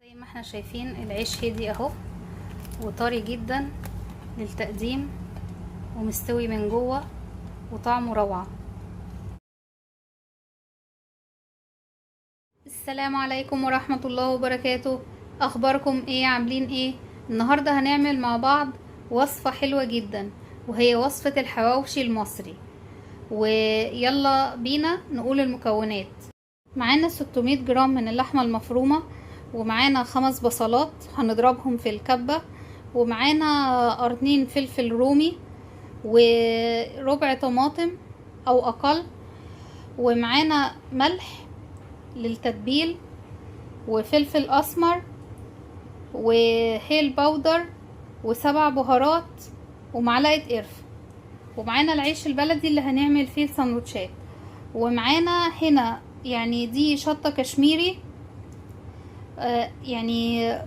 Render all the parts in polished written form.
زي ما احنا شايفين العيش هدي اهو وطري جدا للتقديم ومستوي من جوه وطعمه روعة. السلام عليكم ورحمة الله وبركاته. اخباركم ايه؟ عاملين ايه؟ النهاردة هنعمل مع بعض وصفة حلوة جدا وهي وصفة الحواوشي المصري. ويلا بينا نقول المكونات. معانا 600 جرام من اللحمة المفرومة، ومعانا 5 بصلات هنضربهم في الكبة، ومعانا قرنين فلفل رومي وربع طماطم او اقل، ومعانا ملح للتتبيل وفلفل اسمر وهيل باودر و7 بهارات ومعلقة قرفة، ومعانا العيش البلدي اللي هنعمل فيه السندوتشات، ومعانا هنا يعني دي شطة كشميري يعني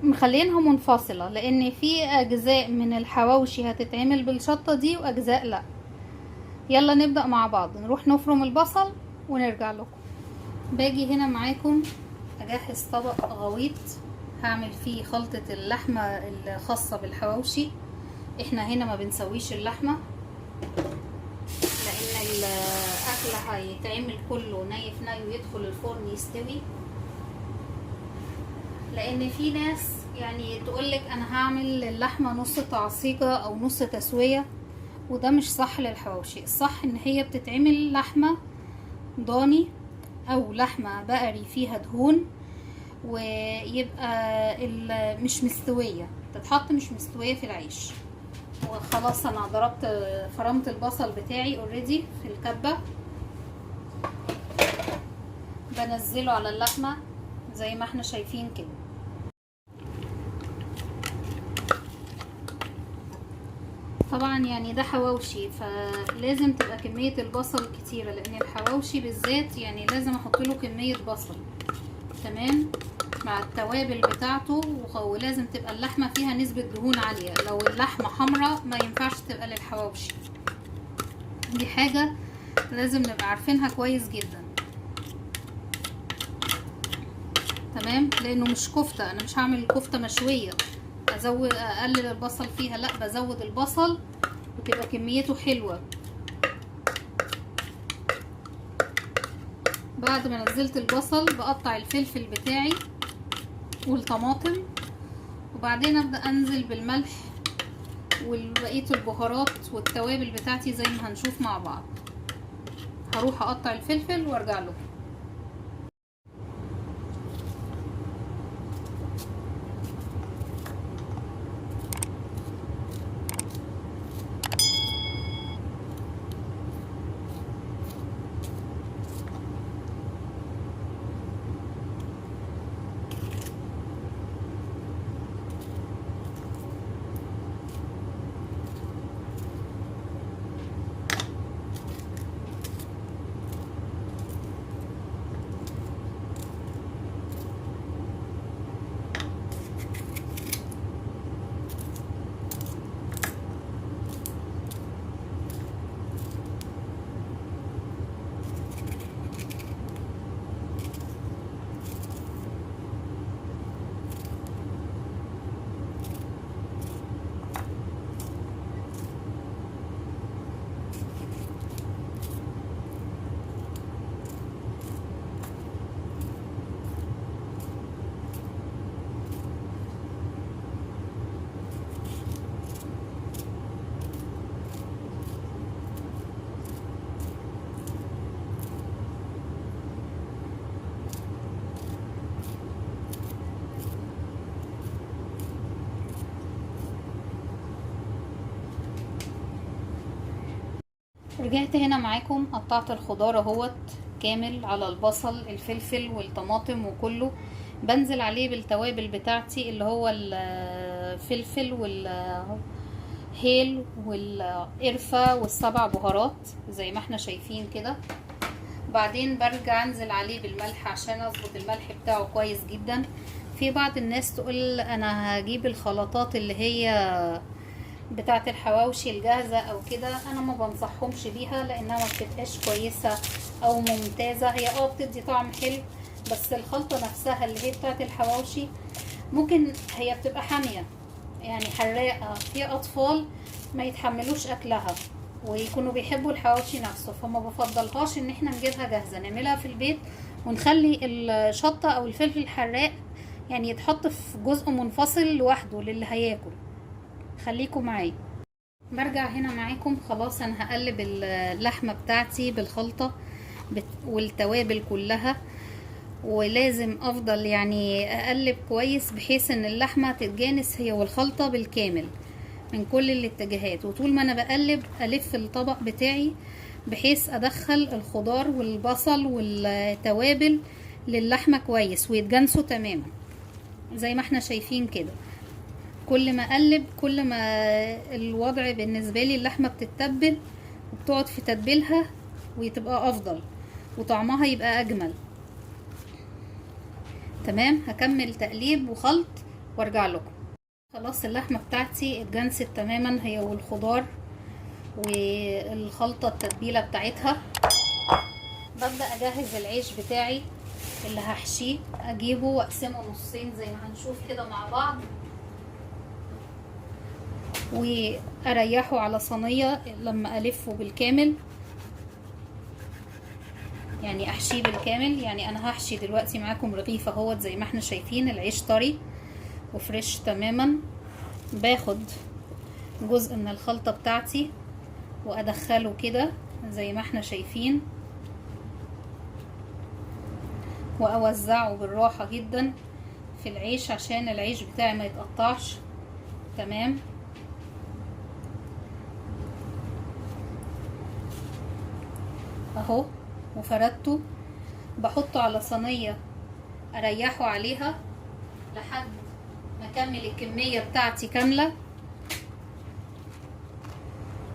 مخلينها منفصلة لان في اجزاء من الحواوشي هتتعمل بالشطة دي واجزاء لا. يلا نبدأ مع بعض. نروح نفرم البصل ونرجع لكم. باجي هنا معاكم اجهز طبق غويط هعمل فيه خلطة اللحمة الخاصة بالحواوشي. احنا هنا ما بنسويش اللحمة لان الاكل هيتعمل كله ني في ني ويدخل الفرن يستوي، لان في ناس يعني تقولك انا هعمل اللحمة نص تعصيجة او نص تسوية، وده مش صح للحواوشي. الصح ان هي بتتعمل لحمة ضاني او لحمة بقري فيها دهون، ويبقى مش مستوية، تتحط مش مستوية في العيش. وخلاص انا فرمت البصل بتاعي اوريدي في الكبة، بنزله على اللحمة زي ما احنا شايفين كده. طبعا يعني ده حواوشي فلازم تبقى كمية البصل كتيرة، لان الحواوشي بالذات يعني لازم احط له كمية بصل تمام مع التوابل بتاعته، ولازم تبقى اللحمة فيها نسبة دهون عالية. لو اللحمة حمراء ما ينفعش تبقى للحواوشي، دي حاجة لازم نبقى عارفينها كويس جدا تمام، لانه مش كفتة. انا مش هعمل كفتة مشوية اقلل البصل فيها، لا بزود البصل وتبقى كميته حلوة. بعد ما نزلت البصل بقطع الفلفل بتاعي والطماطم، وبعدين ابدأ انزل بالملح وبقية البهارات والتوابل بتاعتي زي ما هنشوف مع بعض. هروح اقطع الفلفل وارجع لكم. رجعت هنا معاكم، قطعت الخضار اهوت كامل على البصل الفلفل والطماطم وكله. بنزل عليه بالتوابل بتاعتي اللي هو الفلفل والهيل والقرفة وال7 بهارات زي ما احنا شايفين كده. بعدين برجع انزل عليه بالملح عشان اظبط الملح بتاعه كويس جدا. في بعض الناس تقول انا هجيب الخلطات اللي هي بتاعه الحواوشي الجاهزه او كده، انا ما بنصحهمش بيها لانها ما بتبقاش كويسه او ممتازه. هي بتدي طعم حلو بس الخلطة نفسها اللي هي بتاعت الحواوشي ممكن هي بتبقى حامية، يعني حراقة، في اطفال ما يتحملوش اكلها ويكونوا بيحبوا الحواوشي نفسه، فما بفضلهاش ان احنا نجيبها جاهزة، نعملها في البيت ونخلي الشطة او الفلفل الحراق يعني يتحط في جزء منفصل لوحده للي هياكل. خليكم معايا. برجع هنا معاكم. خلاص انا هقلب اللحمة بتاعتي بالخلطة والتوابل كلها، ولازم افضل يعني اقلب كويس بحيث ان اللحمة تتجانس هي والخلطة بالكامل من كل الاتجاهات. وطول ما انا بقلب الف الطبق بتاعي بحيث ادخل الخضار والبصل والتوابل للحمة كويس ويتجانسوا تماما زي ما احنا شايفين كده. كل ما اقلب كل ما الوضع بالنسبة لي اللحمة بتتبل وبتقعد في تتبيلها وتبقى افضل وطعمها يبقى اجمل. تمام، هكمل تقليب وخلط وارجع لكم. خلاص اللحمة بتاعتي اتجنست تماما هي والخضار والخلطة التتبيلة بتاعتها. ببدأ اجهز العيش بتاعي اللي هحشيه، اجيبه واقسمه نصين زي ما هنشوف كده مع بعض، واريحه على صينية لما الفه بالكامل، يعني احشيه بالكامل. يعني انا هحشي دلوقتي معاكم رغيف اهوت زي ما احنا شايفين، العيش طري وفريش تماما. باخد جزء من الخلطة بتاعتي وادخله كده زي ما احنا شايفين، واوزعه بالراحة جدا في العيش عشان العيش بتاعي ما يتقطعش. تمام، اهو وفردته. بحطه على صينية اريحه عليها لحد ما اكمل الكمية بتاعتي كاملة.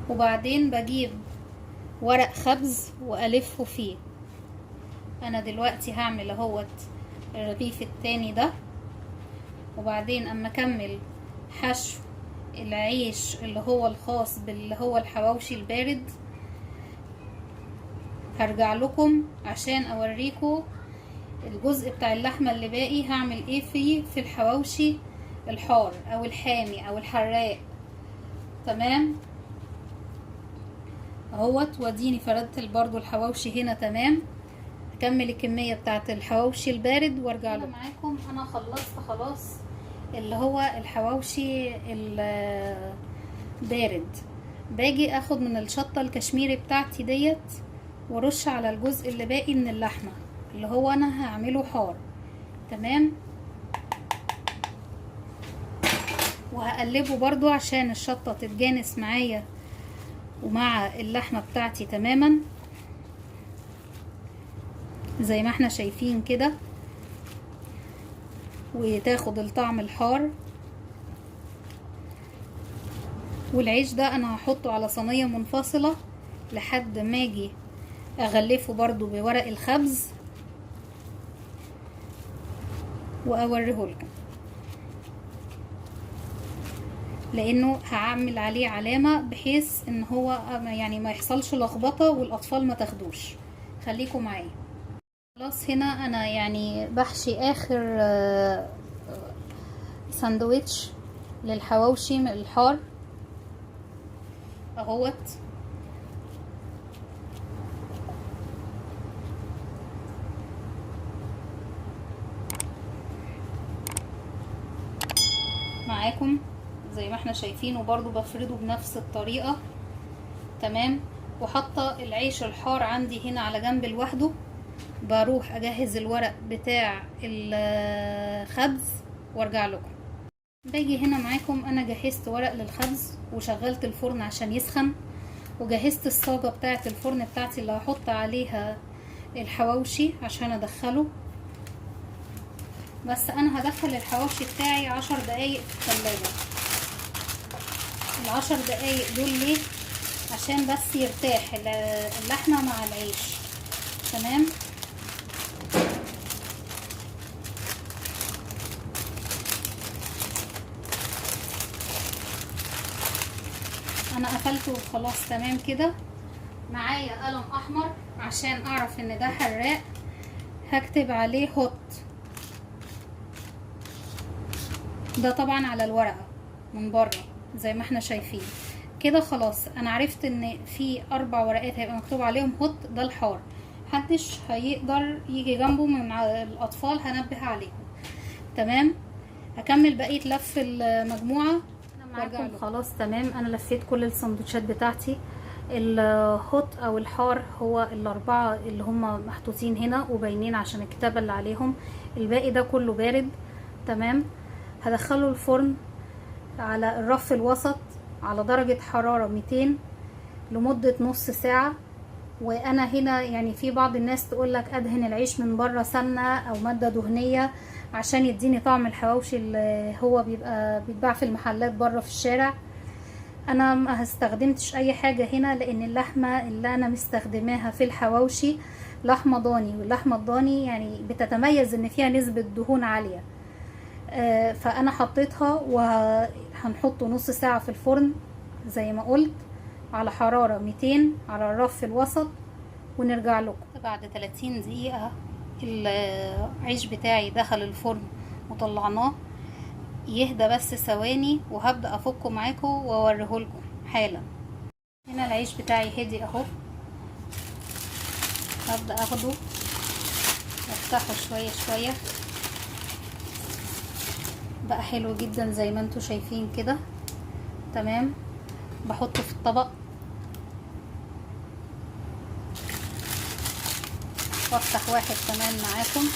وبعدين بجيب ورق خبز والفه فيه. انا دلوقتي هعمل اهوت الرغيف التاني ده، وبعدين اما اكمل حشو العيش اللي هو الخاص باللي هو الحواوشي البارد هرجع لكم عشان اوريكم الجزء بتاع اللحمة اللي باقي هعمل ايه فيه في الحواوشي الحار او الحامي او الحراق. تمام اهوت، واديني فردت برضو الحواوشي هنا. تمام، اكمل الكمية بتاعت الحواوشي البارد وارجع لكم. معاكم انا خلصت خلاص اللي هو الحواوشي البارد. باجي اخد من الشطة الكشميري بتاعتي ديت ورش على الجزء اللي باقي من اللحمة اللي هو انا هعمله حار. تمام، وهقلبه برضو عشان الشطة تتجانس معايا ومع اللحمة بتاعتي تماما زي ما احنا شايفين كده، وتاخد الطعم الحار. والعيش ده انا هحطه على صينية منفصلة لحد ما اجي اغلفه برضو بورق الخبز واوريه لكم، لانه هعمل عليه علامة بحيث ان هو يعني ما يحصلش لخبطة والاطفال ما تاخدوش. خليكم معايا. خلاص هنا انا يعني بحشي اخر ساندويتش للحواوشي من الحار اهوت. معاكم زي ما احنا شايفين، وبرضو بفرده بنفس الطريقة. تمام، وحاطه العيش الحار عندي هنا على جنب لوحده. بروح اجهز الورق بتاع الخبز وارجع لكم. باجي هنا معاكم انا جهزت ورق للخبز وشغلت الفرن عشان يسخن، وجهزت الصاجة بتاعت الفرن بتاعتي اللي هحط عليها الحواوشي عشان ادخله. بس انا هدخل الحواوشي بتاعي 10 دقايق في الثلاجة. ال10 دقايق دول ليه؟ عشان بس يرتاح اللحمة مع العيش. تمام، انا قفلته خلاص. تمام كده. معايا قلم احمر عشان اعرف ان ده حراق. هكتب عليه هوت. ده طبعا على الورقة من بره زي ما احنا شايفين كده. خلاص انا عرفت ان في 4 ورقات هيبقى مكتوب عليهم هوت، ده الحار، محدش هيقدر يجي جنبه من الاطفال، هنبه عليهم. تمام. هكمل بقية لف المجموعة وارجع لكم. خلاص تمام، انا لفيت كل السندوتشات بتاعتي. الهوت او الحار هو ال4 اللي هم محطوطين هنا وباينين عشان الكتابة اللي عليهم، الباقي ده كله بارد. تمام. هدخله الفرن على الرف الوسط على درجة حرارة 200 لمدة نص ساعة. وانا هنا يعني في بعض الناس تقولك ادهن العيش من بره سمنة او مادة دهنية عشان يديني طعم الحواوشي اللي هو بيتباع في المحلات بره في الشارع. انا ما استخدمتش اي حاجة هنا لان اللحمة اللي انا مستخدماها في الحواوشي لحمة ضاني، واللحمة الضاني يعني بتتميز ان فيها نسبة دهون عالية. فانا حطيتها وهنحطه نص ساعة في الفرن زي ما قلت على حرارة 200 على الرف الوسط ونرجع لكم. بعد 30 دقيقة العيش بتاعي دخل الفرن وطلعناه، يهدى بس ثواني وهبدأ افكه معاكم واوريه لكم حالا. هنا العيش بتاعي هدي اهو، هبدأ اخده وافتحه شوية شوية. بقى حلو جدا زي ما انتوا شايفين كده. تمام. بحطه في الطبق وافتح واحد كمان معاكم.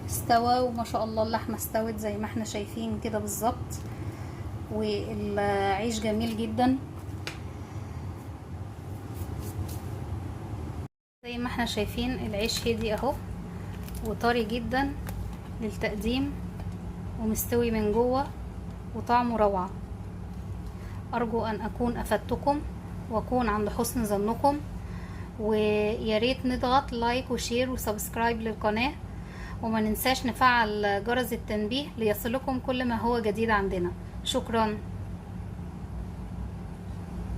استوى وما شاء الله اللحمة استوت زي ما احنا شايفين كده بالظبط، والعيش جميل جدا زي ما احنا شايفين. العيش هدي اهو وطري جدا للتقديم ومستوي من جوه وطعمه روعة. ارجو ان اكون افدتكم واكون عند حسن ظنكم، وياريت نضغط لايك وشير وسبسكرايب للقناة، وما ننساش نفعل جرس التنبيه ليصلكم كل ما هو جديد عندنا. شكرا.